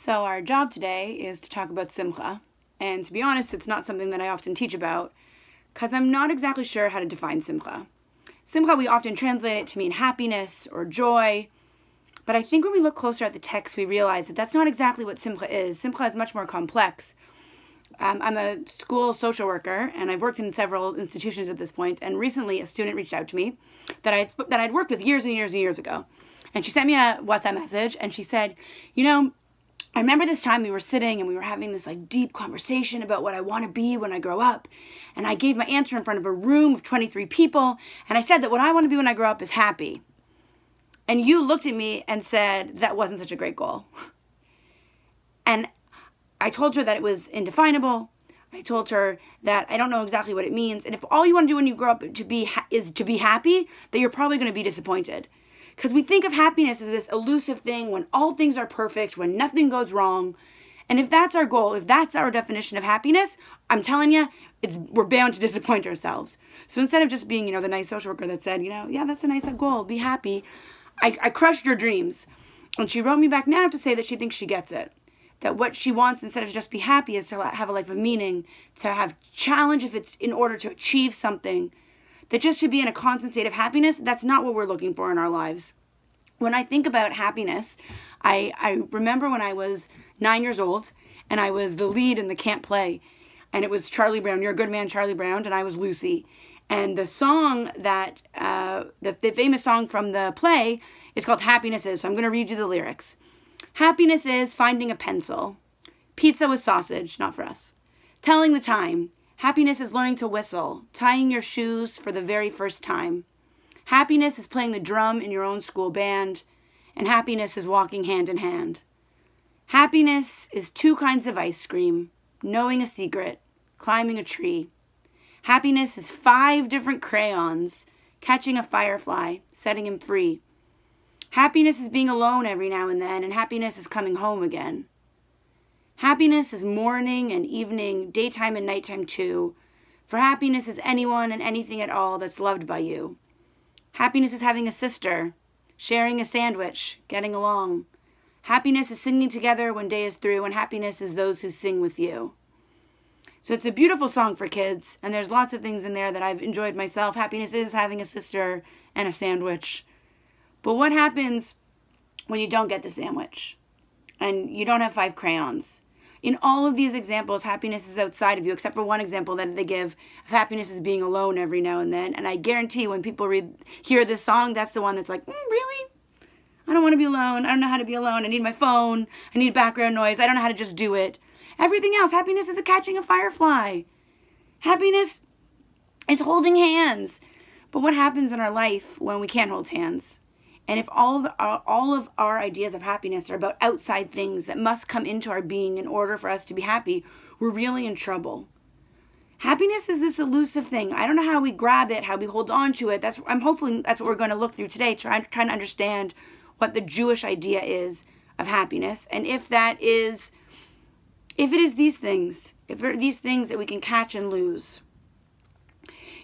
So our job today is to talk about simcha, and to be honest, it's not something that I often teach about, because I'm not exactly sure how to define simcha. Simcha, we often translate it to mean happiness or joy, but I think when we look closer at the text, we realize that that's not exactly what simcha is. Simcha is much more complex. I'm a school social worker, and I've worked in several institutions at this point, and recently a student reached out to me that I'd worked with years and years and years ago, and she sent me a WhatsApp message, and she said, I remember this time we were sitting and we were having this deep conversation about what I want to be when I grow up. And I gave my answer in front of a room of 23 people. And I said that what I want to be when I grow up is happy. And you looked at me and said that wasn't such a great goal. And I told her that it was indefinable. I told her that I don't know exactly what it means. And if all you want to do when you grow up is to be happy, then you're probably going to be disappointed. Because we think of happiness as this elusive thing when all things are perfect, when nothing goes wrong. And if that's our goal, if that's our definition of happiness, I'm telling you, we're bound to disappoint ourselves. So instead of just being, the nice social worker that said, yeah, that's a nice goal, be happy, I crushed your dreams. And she wrote me back now to say that she thinks she gets it. That what she wants instead of just be happy is to have a life of meaning, to have challenge if it's in order to achieve something. That just to be in a constant state of happiness, that's not what we're looking for in our lives. When I think about happiness, I remember when I was 9 years old, and I was the lead in the camp play, and it was Charlie Brown, You're a Good Man, Charlie Brown, and I was Lucy. And the song that, the famous song from the play is called Happiness Is, so I'm going to read you the lyrics. Happiness is finding a pencil, pizza with sausage, not for us, telling the time. Happiness is learning to whistle, tying your shoes for the very first time. Happiness is playing the drum in your own school band, and happiness is walking hand in hand. Happiness is 2 kinds of ice cream, knowing a secret, climbing a tree. Happiness is 5 different crayons, catching a firefly, setting him free. Happiness is being alone every now and then, and happiness is coming home again. Happiness is morning and evening, daytime and nighttime too. For happiness is anyone and anything at all that's loved by you. Happiness is having a sister, sharing a sandwich, getting along. Happiness is singing together when day is through, and happiness is those who sing with you. So it's a beautiful song for kids, and there's lots of things in there that I've enjoyed myself. Happiness is having a sister and a sandwich. But what happens when you don't get the sandwich and you don't have 5 crayons? In all of these examples, happiness is outside of you, except for one example that they give of happiness is being alone every now and then. And I guarantee when people hear this song, that's the one that's like, really? I don't want to be alone. I don't know how to be alone. I need my phone. I need background noise. I don't know how to just do it. Everything else, happiness is catching a firefly. Happiness is holding hands. But what happens in our life when we can't hold hands? And if all of our ideas of happiness are about outside things that must come into our being in order for us to be happy, we're really in trouble. Happiness is this elusive thing. I don't know how we grab it, how we hold on to it. I'm hoping that's what we're going to look through today, trying to understand what the Jewish idea is of happiness, and if it is these things, if it are these things that we can catch and lose.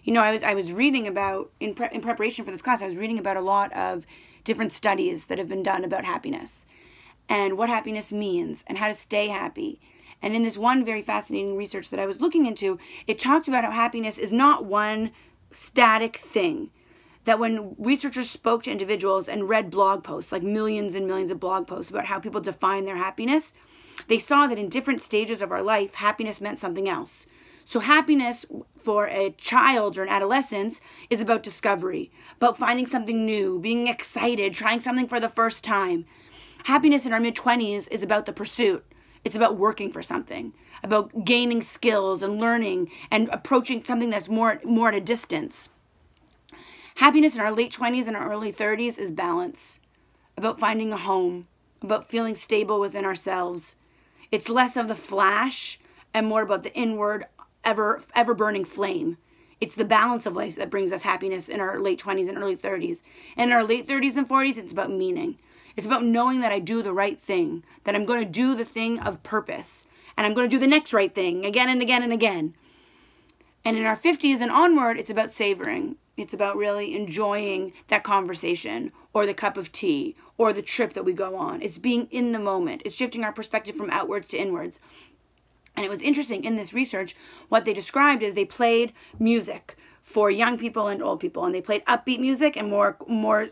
I was reading about, in preparation for this class, I was reading about a lot of different studies that have been done about happiness and what happiness means and how to stay happy. And in this one very fascinating research that I was looking into, it talked about how happiness is not one static thing. That when researchers spoke to individuals and read blog posts, like millions and millions of blog posts about how people define their happiness, they saw that in different stages of our life, happiness meant something else. So happiness for a child or an adolescent is about discovery, about finding something new, being excited, trying something for the first time. Happiness in our mid-20s is about the pursuit. It's about working for something, about gaining skills and learning and approaching something that's more at a distance. Happiness in our late 20s and our early 30s is balance, about finding a home, about feeling stable within ourselves. It's less of the flash and more about the inward, ever burning flame. It's the balance of life that brings us happiness in our late 20s and early 30s. And in our late 30s and 40s, it's about meaning. It's about knowing that I do the right thing, that I'm going to do the thing of purpose, and I'm going to do the next right thing again and again and again. And in our 50s and onward, it's about savoring. It's about really enjoying that conversation or the cup of tea or the trip that we go on. It's being in the moment. It's shifting our perspective from outwards to inwards. And it was interesting in this research, what they described is they played music for young people and old people, and they played upbeat music and more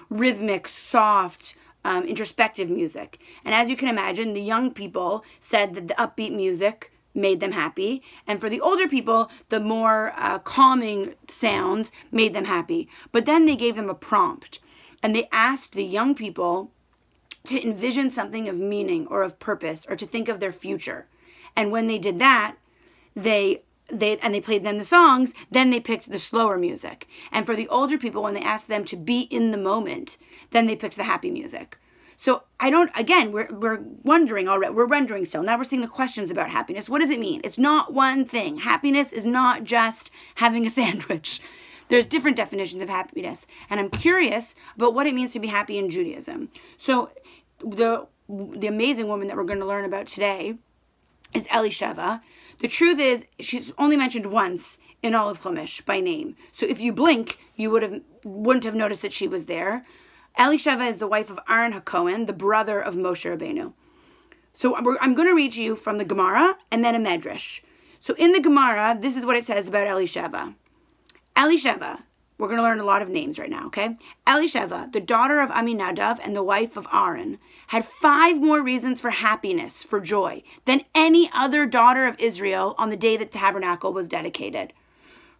rhythmic, soft, introspective music. And as you can imagine, the young people said that the upbeat music made them happy, and for the older people, the more calming sounds made them happy. But then they gave them a prompt, and they asked the young people to envision something of meaning or of purpose, or to think of their future. And when they did that, they played them the songs, then they picked the slower music. And for the older people, when they asked them to be in the moment, then they picked the happy music. So we're wondering already, we're wondering still. Now we're seeing the questions about happiness. What does it mean? It's not one thing. Happiness is not just having a sandwich. There's different definitions of happiness. And I'm curious about what it means to be happy in Judaism. So the amazing woman that we're going to learn about today is Elisheva. The truth is, she's only mentioned once in all of Chumash by name. So if you blink, you wouldn't have noticed that she was there. Elisheva is the wife of Aaron HaKohen, the brother of Moshe Rabbeinu. So I'm going to read to you from the Gemara and then a Medrash. So in the Gemara, this is what it says about Elisheva. Elisheva, we're going to learn a lot of names right now, okay? Elisheva, the daughter of Aminadav and the wife of Aaron, had 5 more reasons for happiness, for joy, than any other daughter of Israel on the day that the tabernacle was dedicated.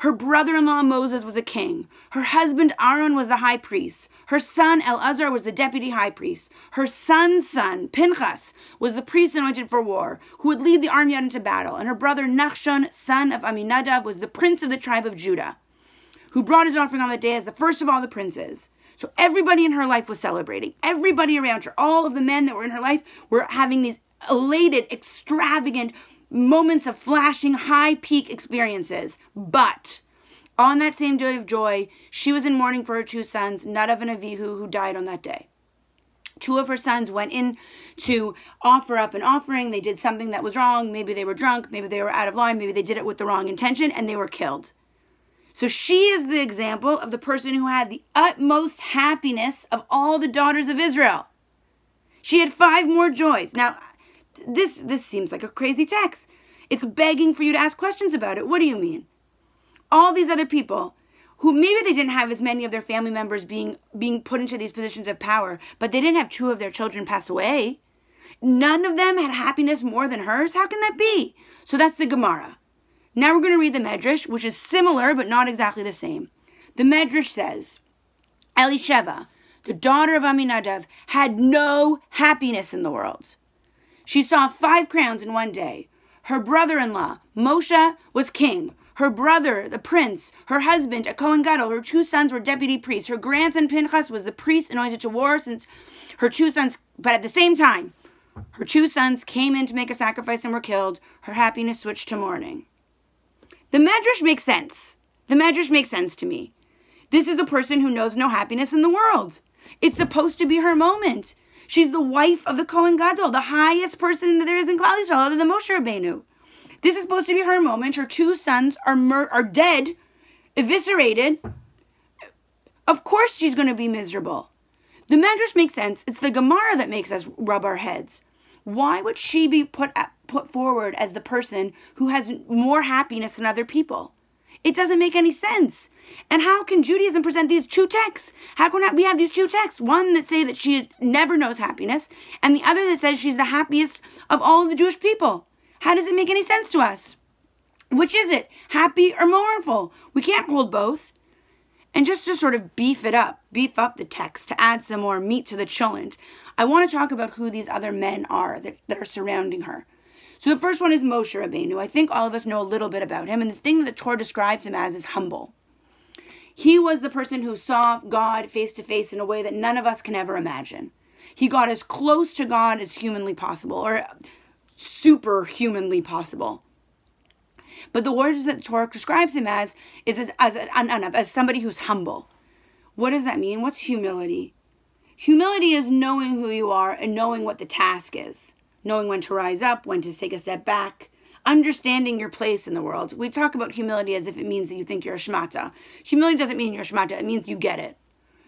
Her brother-in-law Moses was a king. Her husband Aaron was the high priest. Her son Eleazar was the deputy high priest. Her son's son, Pinchas, was the priest anointed for war, who would lead the army out into battle. And her brother Nachshon, son of Aminadav, was the prince of the tribe of Judah, who brought his offering on the day as the first of all the princes. So everybody in her life was celebrating. Everybody around her, all of the men that were in her life, were having these elated, extravagant moments of flashing, high peak experiences. But on that same day of joy, she was in mourning for her 2 sons, Nadav and Avihu, who died on that day. 2 of her sons went in to offer up an offering. They did something that was wrong. Maybe they were drunk. Maybe they were out of line. Maybe they did it with the wrong intention, and they were killed. So she is the example of the person who had the utmost happiness of all the daughters of Israel. She had 5 more joys. Now, this seems like a crazy text. It's begging for you to ask questions about it. What do you mean? All these other people who maybe they didn't have as many of their family members being put into these positions of power, but they didn't have 2 of their children pass away. None of them had happiness more than hers. How can that be? So that's the Gemara. Now we're going to read the Medrash, which is similar but not exactly the same. The Medrash says, Elisheva, the daughter of Aminadav, had no happiness in the world. She saw 5 crowns in one day. Her brother-in-law, Moshe, was king. Her brother, the prince, her husband, a Kohen Gadol, her 2 sons were deputy priests. Her grandson, Pinchas, was the priest anointed to war since her 2 sons, but at the same time, her 2 sons came in to make a sacrifice and were killed. Her happiness switched to mourning. The Medrash makes sense. The Medrash makes sense to me. This is a person who knows no happiness in the world. It's supposed to be her moment. She's the wife of the Kohen Gadol, the highest person that there is in Klal Yisrael, other than Moshe Rabbeinu. This is supposed to be her moment. Her 2 sons are dead, eviscerated. Of course she's going to be miserable. The Medrash makes sense. It's the Gemara that makes us rub our heads. Why would she be put forward as the person who has more happiness than other people? It doesn't make any sense. And how can Judaism present these 2 texts? How can we have these 2 texts? One that say that she never knows happiness, and the other that says she's the happiest of all of the Jewish people. How does it make any sense to us? Which is it? Happy or mournful? We can't hold both. And just to sort of beef up the text, to add some more meat to the cholent, I want to talk about who these other men are that are surrounding her. So the first one is Moshe Rabbeinu. I think all of us know a little bit about him, and the thing that the Torah describes him as is humble. He was the person who saw God face to face in a way that none of us can ever imagine. He got as close to God as humanly possible, or superhumanly possible. But the words that the Torah describes him as is as somebody who's humble. What does that mean? What's humility? Humility is knowing who you are and knowing what the task is. Knowing when to rise up, when to take a step back. Understanding your place in the world. We talk about humility as if it means that you think you're a shmata. Humility doesn't mean you're a shmata. It means you get it.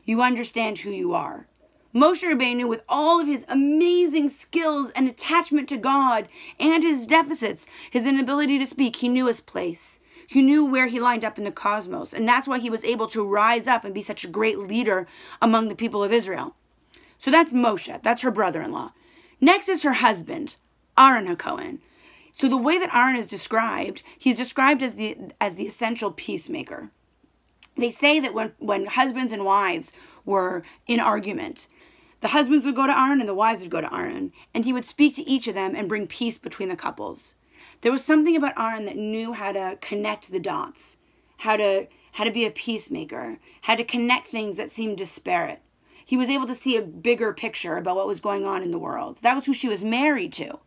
You understand who you are. Moshe Rabbeinu, with all of his amazing skills and attachment to God and his deficits, his inability to speak, he knew his place. He knew where he lined up in the cosmos. And that's why he was able to rise up and be such a great leader among the people of Israel. So that's Moshe. That's her brother-in-law. Next is her husband, Aaron HaKohen. So the way that Aaron is described, he's described as the essential peacemaker. They say that when husbands and wives were in argument, the husbands would go to Aaron and the wives would go to Aaron, and he would speak to each of them and bring peace between the couples. There was something about Aaron that knew how to connect the dots, how to be a peacemaker, how to connect things that seemed disparate. He was able to see a bigger picture about what was going on in the world. That was who she was married to.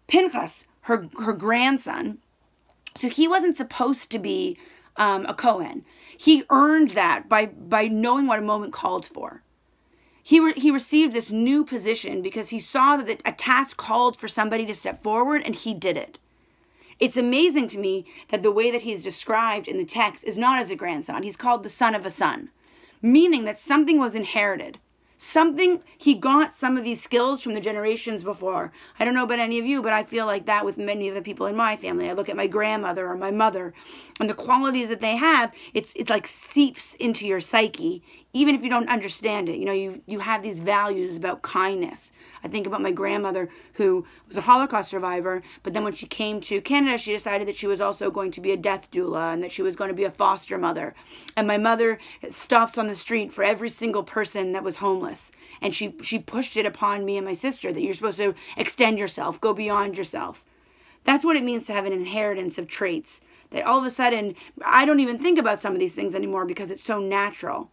Pinchas, her grandson, so he wasn't supposed to be a Kohen. He earned that by knowing what a moment called for. He received this new position because he saw that a task called for somebody to step forward, and he did it. It's amazing to me that the way that he's described in the text is not as a grandson. He's called the son of a son, meaning that something was inherited. He got some of these skills from the generations before. I don't know about any of you, but I feel like that with many of the people in my family. I look at my grandmother or my mother, and the qualities that they have, it's like seeps into your psyche, even if you don't understand it. You know, you have these values about kindness. I think about my grandmother, who was a Holocaust survivor, but then when she came to Canada, she decided that she was also going to be a death doula and that she was going to be a foster mother. And my mother stops on the street for every single person that was homeless. And she pushed it upon me and my sister that you're supposed to extend yourself, go beyond yourself. That's what it means to have an inheritance of traits. That all of a sudden, I don't even think about some of these things anymore because it's so natural.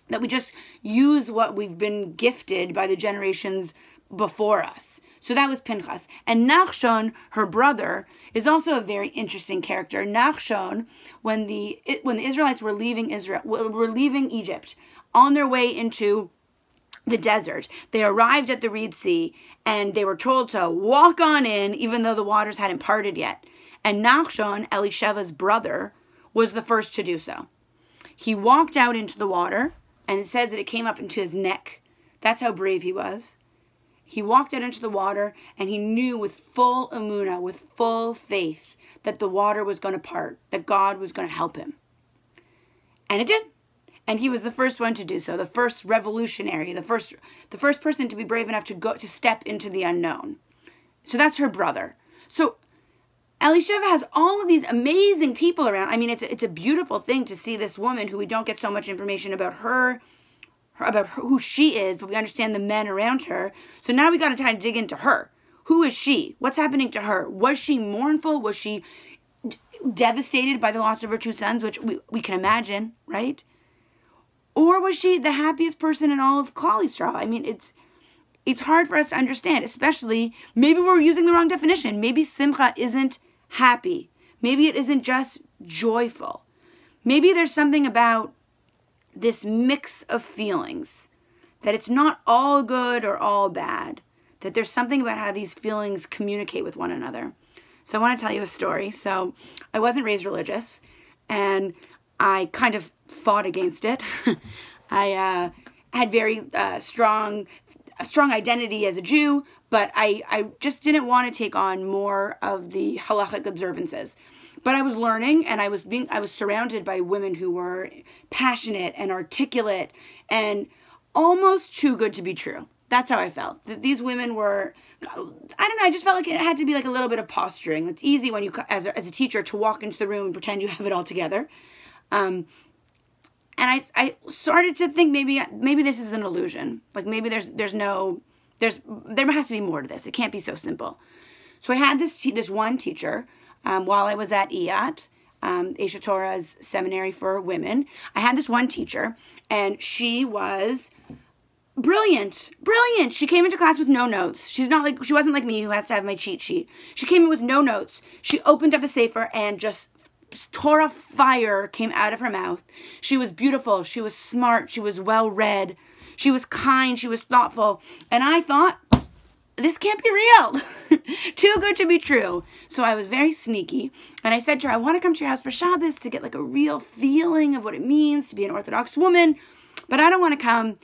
That we just use what we've been gifted by the generations before us. So that was Pinchas. And Nachshon, her brother, is also a very interesting character. Nachshon, when the Israelites were leaving Egypt, on their way into the desert, they arrived at the Reed Sea, and they were told to walk on in, even though the waters hadn't parted yet. And Nachshon, Elisheva's brother, was the first to do so. He walked out into the water, and it says that it came up into his neck. That's how brave he was. He walked out into the water, and he knew with full emunah, with full faith, that the water was going to part, that God was going to help him. And it did. And he was the first one to do so, the first revolutionary, the first person to be brave enough to step into the unknown. So that's her brother. So Elisheva has all of these amazing people around. I mean, it's a beautiful thing to see this woman who we don't get so much information about about who she is, but we understand the men around her. So now we got to try to dig into her. Who is she? What's happening to her? Was she mournful? Was she devastated by the loss of her two sons, which we can imagine, right? Or was she the happiest person in all of Klal Yisrael? I mean, it's hard for us to understand, especially maybe we're using the wrong definition. Maybe Simcha isn't happy. Maybe it isn't just joyful. Maybe there's something about this mix of feelings, that it's not all good or all bad, that there's something about how these feelings communicate with one another. So I want to tell you a story. So I wasn't raised religious, and I kind of fought against it. I had very strong identity as a Jew, but I just didn't want to take on more of the halachic observances. But I was learning, and I was surrounded by women who were passionate and articulate and almost too good to be true. That's how I felt. That these women were, I don't know, I just felt like it had to be like a little bit of posturing. It's easy when you, as a teacher, to walk into the room and pretend you have it all together. And I started to think maybe this is an illusion. Like maybe there has to be more to this. It can't be so simple. So I had this one teacher while I was at IAT, Aisha Torah's seminary for women. I had this one teacher, and she was brilliant. She came into class with no notes. She wasn't like me, who has to have my cheat sheet. She came in with no notes. She opened up a sefer and just Torah fire came out of her mouth. She was beautiful. She was smart. She was well-read. She was kind. She was thoughtful. And I thought, this can't be real. Too good to be true. So I was very sneaky. And I said to her, I want to come to your house for Shabbos to get like a real feeling of what it means to be an Orthodox woman. But I don't want to come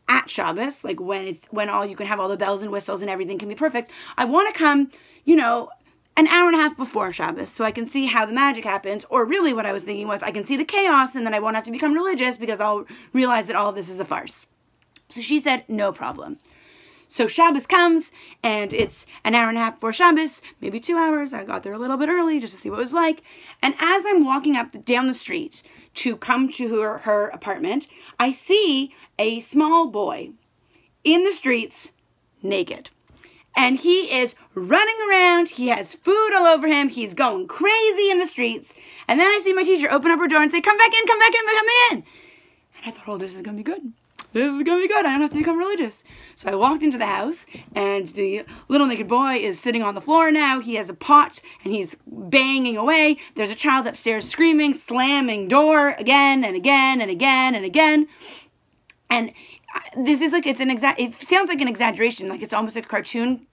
at Shabbos, like when all you can have all the bells and whistles and everything can be perfect. I want to come, you know, an hour and a half before Shabbos so I can see how the magic happens. Or really what I was thinking was I can see the chaos and then I won't have to become religious because I'll realize that all of this is a farce. So she said, no problem. So Shabbos comes and it's an hour and a half before Shabbos, maybe 2 hours. I got there a little bit early just to see what it was like. And as I'm walking down the street to come to her apartment, I see a small boy in the streets naked. And he is running around. He has food all over him. He's going crazy in the streets. And then I see my teacher open up her door and say, come back in, come back in, come in. And I thought, oh, this is going to be good. This is going to be good. I don't have to become religious. So I walked into the house, and the little naked boy is sitting on the floor now. He has a pot, and he's banging away. There's a child upstairs screaming, slamming door again and again and again and again. And this is like, it sounds like an exaggeration, like it's almost like a cartoon,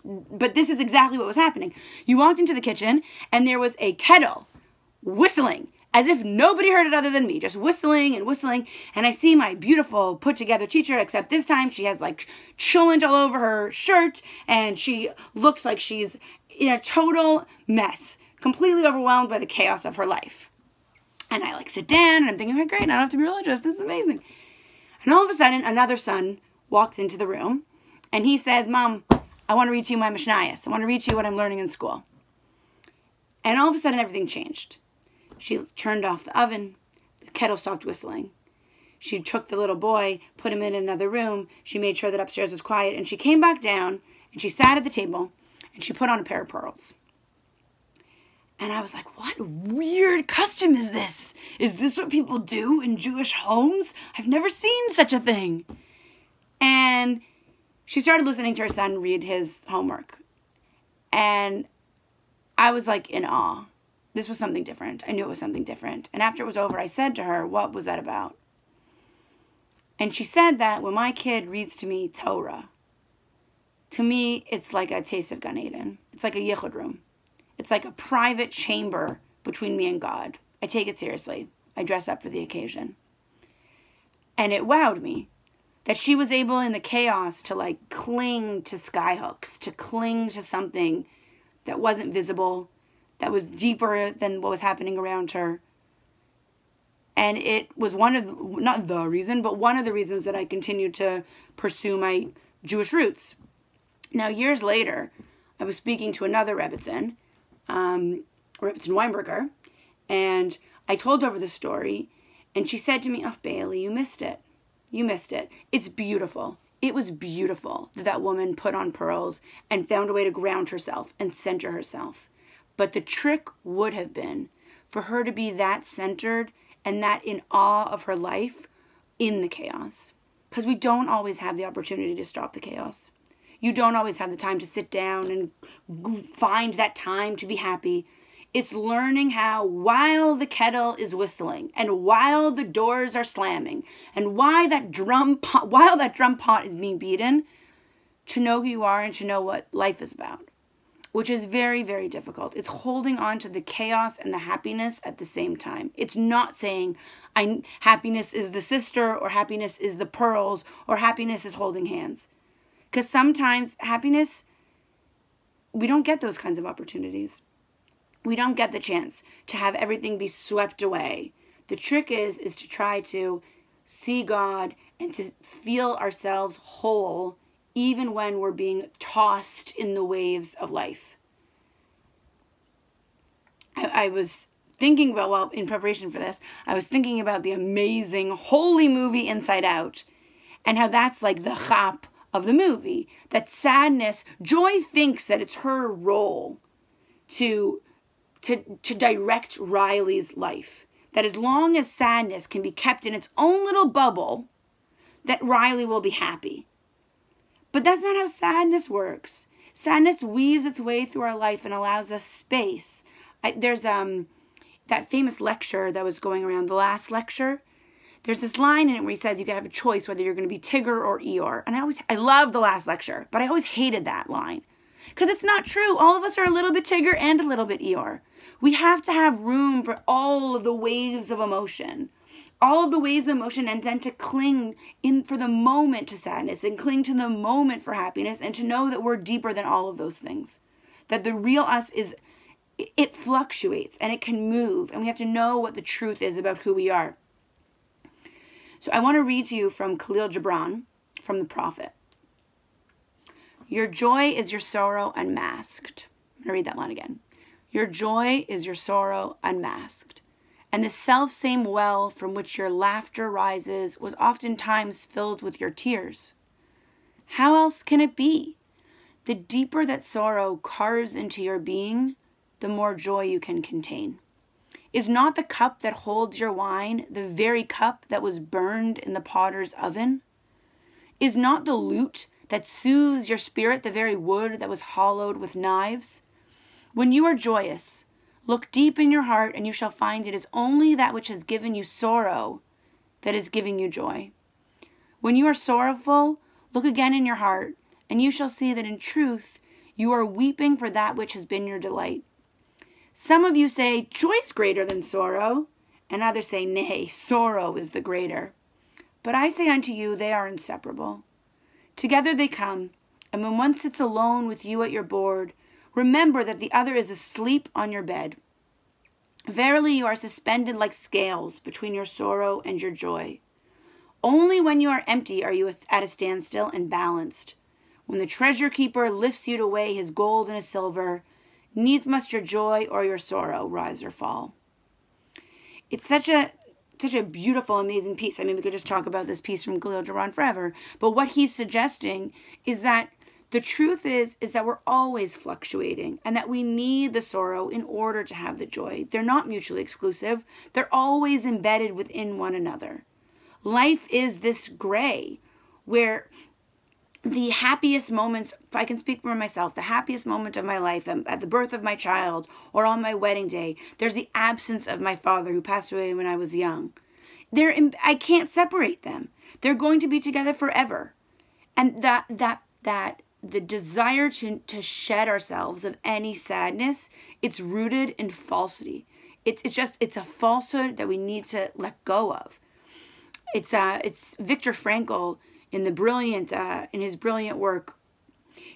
but this is exactly what was happening. You walked into the kitchen, and there was a kettle whistling, as if nobody heard it other than me, just whistling and whistling. And I see my beautiful put-together teacher, except this time she has like chillent all over her shirt, and she looks like she's in a total mess, completely overwhelmed by the chaos of her life. And I like sit down, and I'm thinking, okay, great, I don't have to be religious. This is amazing. And all of a sudden, another son walks into the room, and he says, Mom, I want to read to you my Mishnayos. I want to read to you what I'm learning in school. And all of a sudden, everything changed. She turned off the oven. The kettle stopped whistling. She took the little boy, put him in another room. She made sure that upstairs was quiet. And she came back down, and she sat at the table, and she put on a pair of pearls. And I was like, what weird custom is this? Is this what people do in Jewish homes? I've never seen such a thing. And she started listening to her son read his homework. And I was like in awe. This was something different. I knew it was something different. And after it was over, I said to her, what was that about? And she said that when my kid reads to me Torah, to me, it's like a taste of Gan Eden. It's like a yichud room. It's like a private chamber between me and God. I take it seriously. I dress up for the occasion. And it wowed me that she was able in the chaos to like cling to skyhooks, to cling to something that wasn't visible, that was deeper than what was happening around her. And it was one of the, not the reason, but one of the reasons that I continued to pursue my Jewish roots. Now, years later, I was speaking to another Rebbetzin, Rebbetzin Weinberger, and I told her the story, and she said to me, oh, Bailey, you missed it. You missed it. It's beautiful. It was beautiful that that woman put on pearls and found a way to ground herself and center herself. But the trick would have been for her to be that centered and that in awe of her life in the chaos. Because we don't always have the opportunity to stop the chaos. You don't always have the time to sit down and find that time to be happy. It's learning how, while the kettle is whistling and while the doors are slamming and while that drum pot is being beaten, to know who you are and to know what life is about, which is very, very difficult. It's holding on to the chaos and the happiness at the same time. It's not saying happiness is the sister or happiness is the pearls or happiness is holding hands. Because sometimes happiness, we don't get those kinds of opportunities. We don't get the chance to have everything be swept away. The trick is to try to see God and to feel ourselves whole even when we're being tossed in the waves of life. I was thinking about, well, in preparation for this, I was thinking about the amazing holy movie Inside Out and how that's like the chap of the movie. That sadness, Joy thinks that it's her role to direct Riley's life. That as long as sadness can be kept in its own little bubble, that Riley will be happy. But that's not how sadness works. Sadness weaves its way through our life and allows us space. There's that famous lecture that was going around, the last lecture. There's this line in it where he says you can have a choice whether you're going to be Tigger or Eeyore. And I love the last lecture, but I always hated that line. Because it's not true. All of us are a little bit Tigger and a little bit Eeyore. We have to have room for all of the waves of emotion. all of the waves of emotion, and then to cling in for the moment to sadness and cling to the moment for happiness, and to know that we're deeper than all of those things. That the real us it fluctuates and it can move, and we have to know what the truth is about who we are. So I want to read to you from Khalil Gibran, from the Prophet. Your joy is your sorrow unmasked. I'm going to read that line again. Your joy is your sorrow unmasked. And the self-same well from which your laughter rises was oftentimes filled with your tears. How else can it be? The deeper that sorrow carves into your being, the more joy you can contain. Is not the cup that holds your wine the very cup that was burned in the potter's oven? Is not the lute that soothes your spirit the very wood that was hollowed with knives? When you are joyous, look deep in your heart, and you shall find it is only that which has given you sorrow that is giving you joy. When you are sorrowful, look again in your heart, and you shall see that in truth you are weeping for that which has been your delight. Some of you say, joy is greater than sorrow, and others say, nay, sorrow is the greater. But I say unto you, they are inseparable. Together they come, and when one sits alone with you at your board, remember that the other is asleep on your bed. Verily you are suspended like scales between your sorrow and your joy. Only when you are empty are you at a standstill and balanced. When the treasure keeper lifts you to weigh his gold and his silver, needs must your joy or your sorrow rise or fall. It's such a beautiful, amazing piece. I mean, we could just talk about this piece from Khalil Gibran forever. But what he's suggesting is that the truth is that we're always fluctuating, and that we need the sorrow in order to have the joy. They're not mutually exclusive. They're always embedded within one another. Life is this gray where the happiest moments, if I can speak for myself, the happiest moment of my life at the birth of my child or on my wedding day, there's the absence of my father who passed away when I was young. I can't separate them. They're going to be together forever. And the desire to shed ourselves of any sadness, it's rooted in falsity. It's a falsehood that we need to let go of. It's Viktor Frankl in his brilliant work.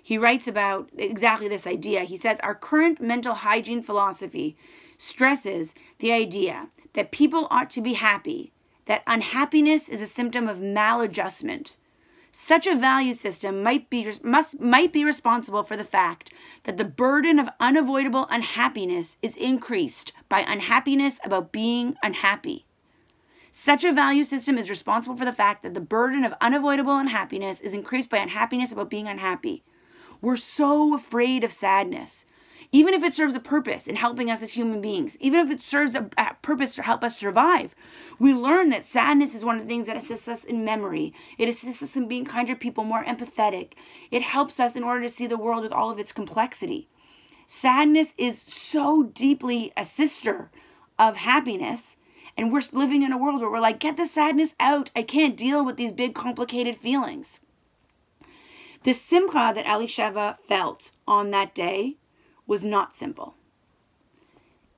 He writes about exactly this idea. He says, our current mental hygiene philosophy stresses the idea that people ought to be happy, that unhappiness is a symptom of maladjustment. Such a value system might be responsible for the fact that the burden of unavoidable unhappiness is increased by unhappiness about being unhappy. Such a value system is responsible for the fact that the burden of unavoidable unhappiness is increased by unhappiness about being unhappy. We're so afraid of sadness. Even if it serves a purpose in helping us as human beings, even if it serves a purpose to help us survive, we learn that sadness is one of the things that assists us in memory. It assists us in being kinder people, more empathetic. It helps us in order to see the world with all of its complexity. Sadness is so deeply a sister of happiness, and we're living in a world where we're like, get the sadness out. I can't deal with these big, complicated feelings. The simcha that Elisheva felt on that day was not simple.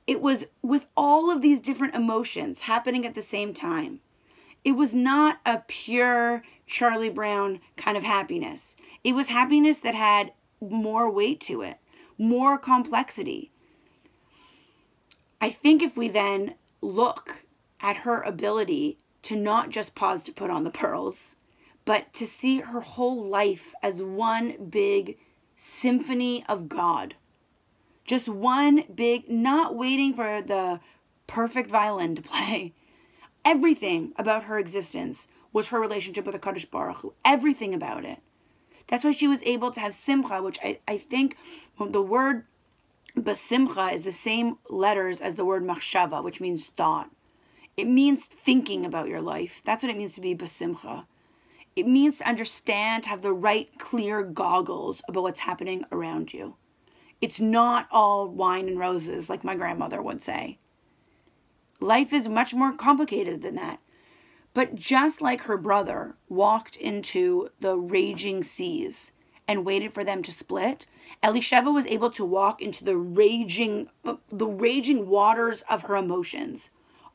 It was with all of these different emotions happening at the same time. It was not a pure Charlie Brown kind of happiness. It was happiness that had more weight to it, more complexity. I think if we then look at her ability to not just pause to put on the pearls, but to see her whole life as one big symphony of God. Just one big, not waiting for the perfect violin to play. Everything about her existence was her relationship with HaKadosh Baruch Hu. Everything about it. That's why she was able to have simcha, which I think the word basimcha is the same letters as the word machshava, which means thought. It means thinking about your life. That's what it means to be basimcha. It means to understand, to have the right, clear goggles about what's happening around you. It's not all wine and roses, like my grandmother would say. Life is much more complicated than that. But just like her brother walked into the raging seas and waited for them to split, Elisheva was able to walk into the raging waters of her emotions.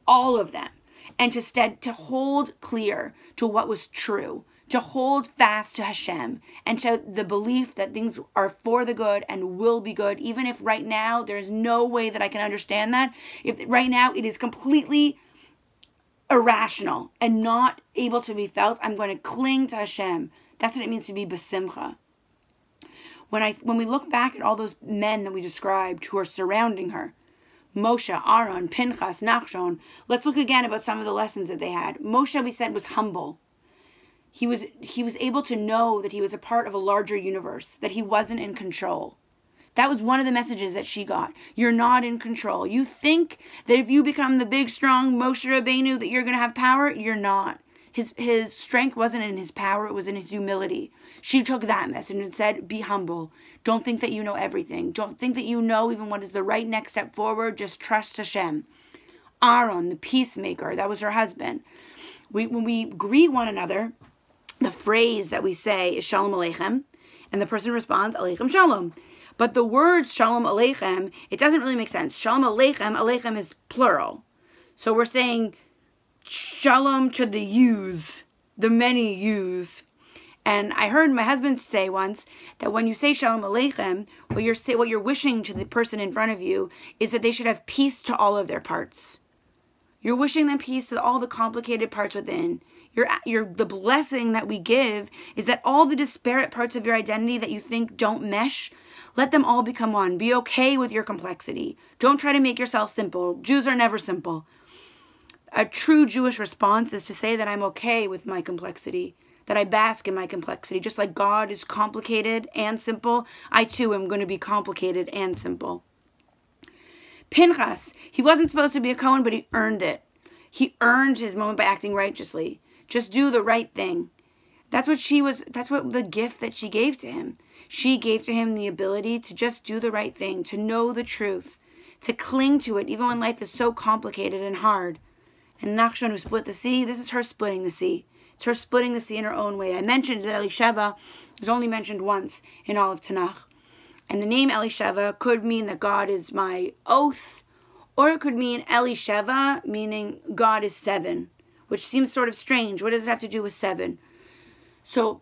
All of them. and to hold clear to what was true, to hold fast to Hashem, and to the belief that things are for the good and will be good, even if right now there's no way that I can understand that. If right now it is completely irrational and not able to be felt, I'm going to cling to Hashem. That's what it means to be besimcha. When we look back at all those men that we described who are surrounding her, Moshe, Aaron, Pinchas, Nachshon, let's look again about some of the lessons that they had. Moshe, we said, was humble. He was able to know that he was a part of a larger universe, that he wasn't in control. That was one of the messages that she got. You're not in control. You think that if you become the big, strong Moshe Rabbeinu that you're going to have power. You're not. His strength wasn't in his power. It was in his humility. She took that message and said, be humble. Don't think that you know everything. Don't think that you know even what is the right next step forward. Just trust Hashem. Aaron, the peacemaker, that was her husband. When we greet one another, the phrase that we say is Shalom Aleichem, and the person responds, Aleichem Shalom. But the word Shalom Aleichem, it doesn't really make sense. Shalom Aleichem, Aleichem is plural. So we're saying Shalom to the yous, the many yous. And I heard my husband say once that when you say Shalom Aleichem, what you're wishing to the person in front of you is that they should have peace to all of their parts. You're wishing them peace to all the complicated parts within. The blessing that we give is that all the disparate parts of your identity that you think don't mesh, let them all become one. Be okay with your complexity. Don't try to make yourself simple. Jews are never simple. A true Jewish response is to say that I'm okay with my complexity, that I bask in my complexity. Just like God is complicated and simple, I too am going to be complicated and simple. Pinchas, he wasn't supposed to be a Cohen, but he earned it. He earned his moment by acting righteously. Just do the right thing. That's what the gift that she gave to him. She gave to him the ability to just do the right thing, to know the truth, to cling to it, even when life is so complicated and hard. And Nachshon, who split the sea, this is her splitting the sea. It's her splitting the sea in her own way. I mentioned that Elisheva was only mentioned once in all of Tanakh. And the name Elisheva could mean that God is my oath, or it could mean Elisheva, meaning God is 7, which seems sort of strange. What does it have to do with 7? So,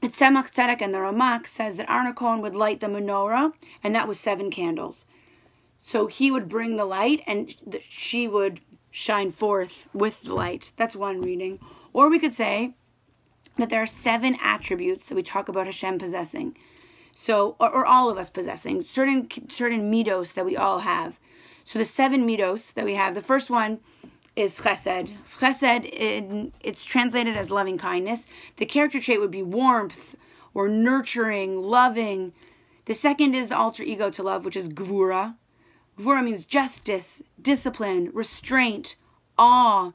the Tzemach Tzedek and the Ramak says that Aaron Cohen would light the menorah, and that was 7 candles. So he would bring the light, and she would shine forth with the light. That's one reading. Or we could say that there are 7 attributes that we talk about Hashem possessing. So, or all of us possessing, certain midos that we all have. So the 7 midos that we have, the first one is chesed. Chesed, it's translated as loving kindness. The character trait would be warmth or nurturing, loving. The second is the alter ego to love, which is gvura. Gvura means justice, discipline, restraint, awe.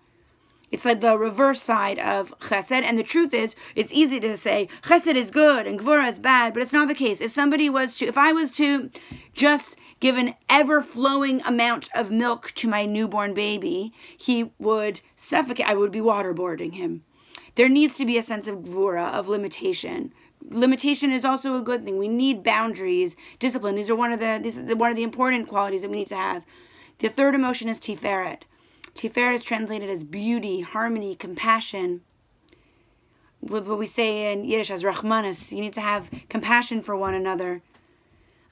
It's like the reverse side of chesed. And the truth is, it's easy to say chesed is good and gvura is bad, but it's not the case. If I was to just give an ever-flowing amount of milk to my newborn baby, he would suffocate. I would be waterboarding him. There needs to be a sense of gvura, of limitation. Limitation is also a good thing. We need boundaries, discipline. These are one of the important qualities that we need to have. The third emotion is tiferet. Tiferet is translated as beauty, harmony, compassion. What we say in Yiddish as rachmanis. You need to have compassion for one another.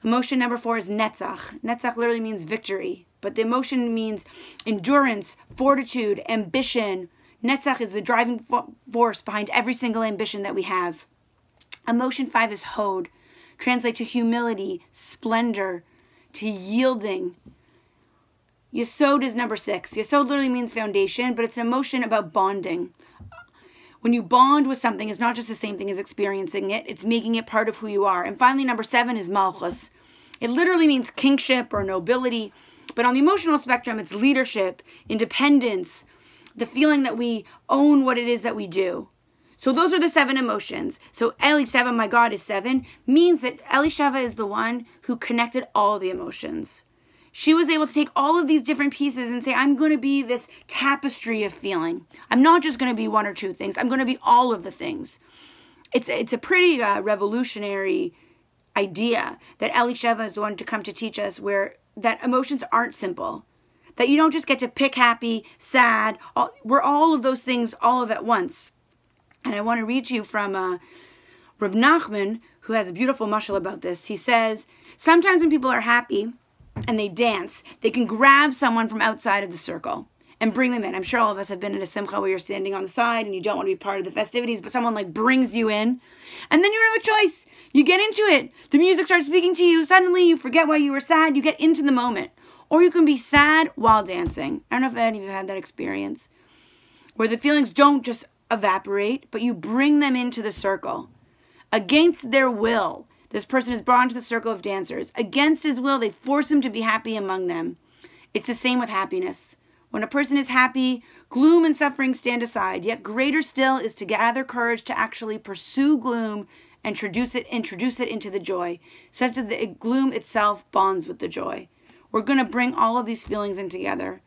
Emotion number 4 is netzach. Netzach literally means victory, but the emotion means endurance, fortitude, ambition. Netzach is the driving force behind every single ambition that we have. Emotion 5 is hod, translate to humility, splendor, to yielding. Yesod is number 6. Yesod literally means foundation, but it's an emotion about bonding. When you bond with something, it's not just the same thing as experiencing it. It's making it part of who you are. And finally, number 7 is malchus. It literally means kingship or nobility. But on the emotional spectrum, it's leadership, independence, the feeling that we own what it is that we do. So those are the 7 emotions. So Elisheva, my God, is 7, means that Elisheva is the one who connected all the emotions. She was able to take all of these different pieces and say, I'm going to be this tapestry of feeling. I'm not just going to be one or two things. I'm going to be all of the things. It's a pretty revolutionary idea that Elisheva is the one to come to teach us that emotions aren't simple. That you don't just get to pick happy, sad, we're all of those things all of at once. And I want to read to you from Reb Nachman, who has a beautiful mashal about this. He says, sometimes when people are happy and they dance, they can grab someone from outside of the circle and bring them in. I'm sure all of us have been in a simcha where you're standing on the side and you don't want to be part of the festivities, but someone like brings you in, and then you have a choice. You get into it. The music starts speaking to you. Suddenly you forget why you were sad. You get into the moment. Or you can be sad while dancing. I don't know if any of you had that experience, where the feelings don't just evaporate, but you bring them into the circle. Against their will, this person is brought into the circle of dancers. Against his will, they force him to be happy among them. It's the same with happiness. When a person is happy, gloom and suffering stand aside. Yet greater still is to gather courage to actually pursue gloom and introduce it into the joy, such that the gloom itself bonds with the joy. We're going to bring all of these feelings in together.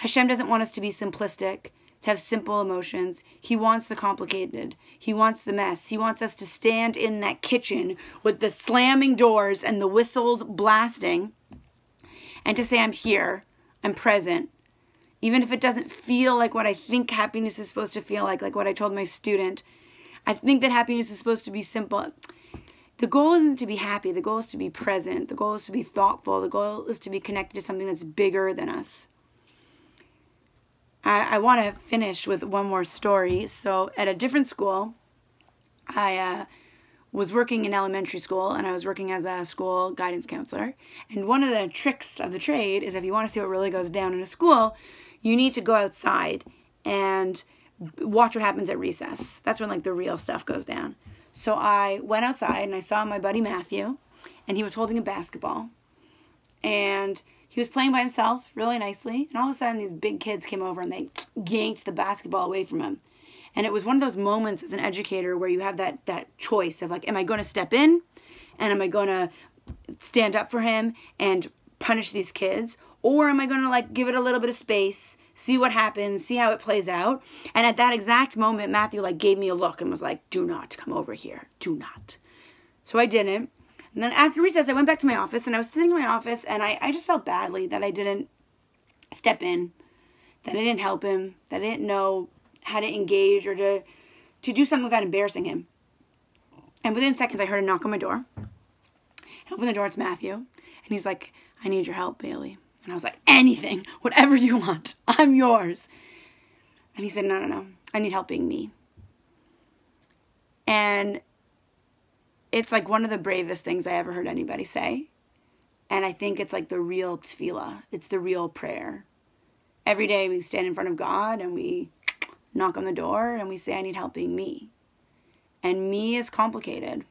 Hashem doesn't want us to be simplistic, to have simple emotions. He wants the complicated. He wants the mess. He wants us to stand in that kitchen with the slamming doors and the whistles blasting and to say, I'm here, I'm present. Even if it doesn't feel like what I think happiness is supposed to feel like what I told my student. I think that happiness is supposed to be simple. The goal isn't to be happy. The goal is to be present. The goal is to be thoughtful. The goal is to be connected to something that's bigger than us. I want to finish with one more story. So at a different school, I was working in elementary school, and I was working as a school guidance counselor. And one of the tricks of the trade is if you want to see what really goes down in a school, you need to go outside and watch what happens at recess. That's when the real stuff goes down. So I went outside and I saw my buddy Matthew, and he was holding a basketball, and he was playing by himself really nicely, and all of a sudden these big kids came over and they yanked the basketball away from him. And it was one of those moments as an educator where you have that choice of am I going to step in and am I going to stand up for him and punish these kids, or am I going to give it a little bit of space, see what happens, see how it plays out? And at that exact moment, Matthew gave me a look and was like, do not come over here. Do not. So I didn't. And then after recess, I went back to my office, and I was sitting in my office, and I just felt badly that I didn't step in, that I didn't help him, that I didn't know how to engage or to do something without embarrassing him. And within seconds, I heard a knock on my door. I opened the door, it's Matthew. And he's like, I need your help, Bailey. And I was like, anything, whatever you want, I'm yours. And he said, no, I need help being me. And it's one of the bravest things I ever heard anybody say. And I think it's the real tefillah. It's the real prayer. Every day we stand in front of God and we knock on the door and we say, I need help being me. And me is complicated.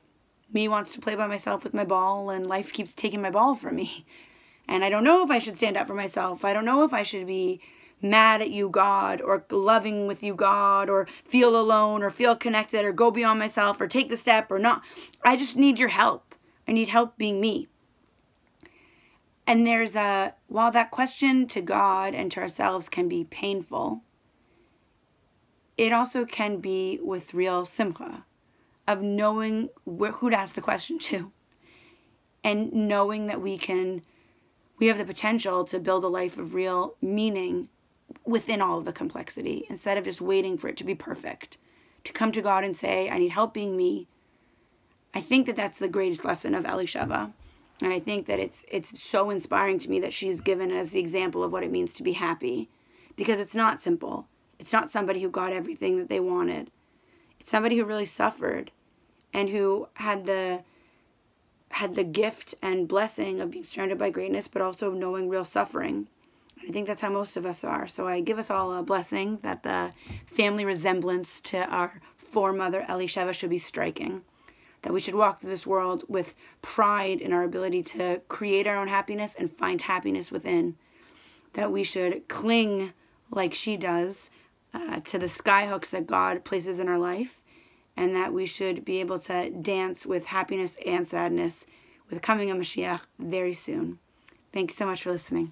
Me wants to play by myself with my ball, and life keeps taking my ball from me. And I don't know if I should stand up for myself. I don't know if I should be mad at you, God, or loving with you, God, or feel alone, or feel connected, or go beyond myself, or take the step, or not. I just need your help. I need help being me. And while that question to God and to ourselves can be painful, it also can be with real simcha, of knowing who to ask the question to, and knowing that we have the potential to build a life of real meaning within all of the complexity, instead of just waiting for it to be perfect. To come to God and say, I need help being me. I think that that's the greatest lesson of Elisheva. And I think that it's so inspiring to me that she's given as the example of what it means to be happy. Because it's not simple. It's not somebody who got everything that they wanted. It's somebody who really suffered and who had the gift and blessing of being surrounded by greatness, but also knowing real suffering. I think that's how most of us are. So I give us all a blessing that the family resemblance to our foremother Elisheva should be striking. That we should walk through this world with pride in our ability to create our own happiness and find happiness within. That we should cling like she does to the skyhooks that God places in our life. And that we should be able to dance with happiness and sadness with the coming of Mashiach very soon. Thank you so much for listening.